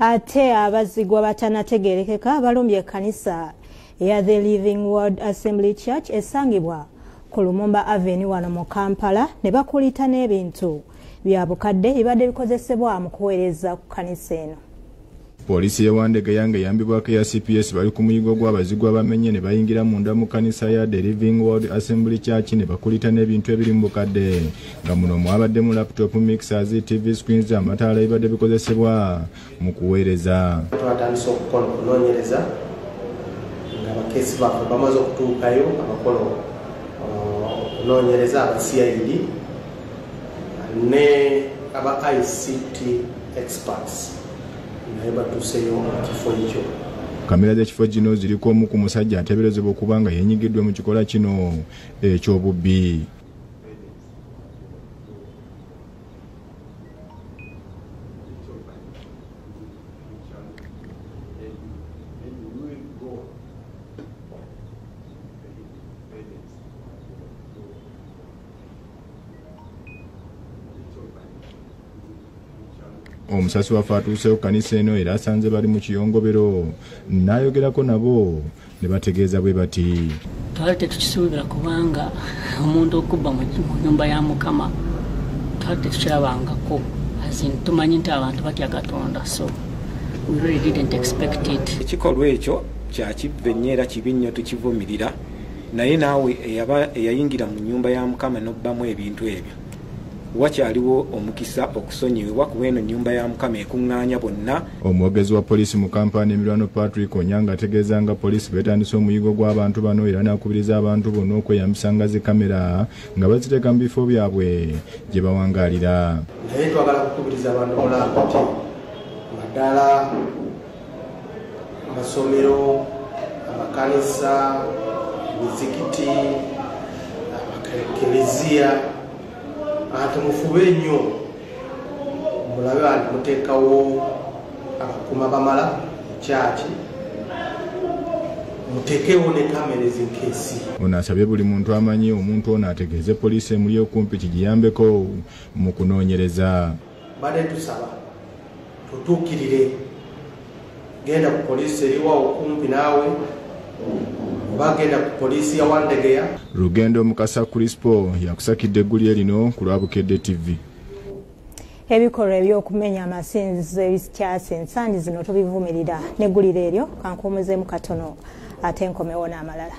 Ate abazigwa batanategerekeka balumbye kanisa ya The Living Word Assembly Church esangibwa ku Lumumba Avenue wano mu Kampala ne bakulita n'ebintu bya Bukedde ibadde bikozesebwa mu kuweereza ku kanisa eno. Poliisi y'ewandege yange yambibwako ya CPS bali ku muyigo gw'abazigwa bamenye ne bayingira munda mu kanisa ya The Living Word Assembly Church ne bakulita n'ebintu ebiri mu Bukedde nga muno mwabadde mu laptop mixers, TV screens, amataala ibadde bikozesebwa mu kuweereza. Twatandise okukola okunoonyereza nga bakesi baffe bamaze okutuukayo abakola okunoonyereza aba CID ne aba ICT experts. Kamera z'ekifo kino ziriko omu ku musajja ateeberezebwa okuba nga yenyigiddwe mu kikola kino eky'obubbi. Omusasi waffe atuuseewo kanisa eno era asanze bali mu kiyongobero n'ayogerako nabo ne bategeeza bwe bati. Twali tetukisuubira kubanga omuntu okubba mu nyumba ya Mukama twali tetukirabangako, tumanyi nti abantu batya Katonda, so we really didn't expect it. Ekikolwa ekyo kya kibbe nnyo era kibi nnyo tukivumirira, naye naawe eyayingira mu nyumba ya Mukama n'obbamu ebintu ebyo wakyaliwo omukisa okusonyiwa ku eno nyumba ya Mukama ekuŋŋaanya bonna. Omwogezi wa poliisi mu Kampala Emirwano Patrick Onyanga ategeeza nga poliisi beetandise omuyigo gw'abantu bano era n'akubiriza abantu bonna okweyambisanga zi kamera nga baziteeka mu bifo byabwe gye bawangaalira. Naye twagala kukubiriza abantu bolaba nti maddala amasomero, amakanisa, emizikiti, amakereziya ate mufube nnyo mulabe bantu muteekawo abakuuma bamala ekyaki muteekewo ne kamera ezinkeesi. Ono asabye buli muntu amanyi omuntu ono ategeeze poliisi emuli okumpi kigiyambeko mu kunoonyereza. Badde tusaba tutuukirire, genda ku poliisi eriwa okumpi naawe bagenda ku poliisi ya Wandegeya. Rugendo Mukasa Crispo yakusakidde eggulire lino ku lwa Bukedde TV. Ebikolwa ebyokumenya amasinzizo ebikyase ensangi zino tubivumirira n'eggulire eryo kankuumuzeemu katono ate nkomewo n'amalala.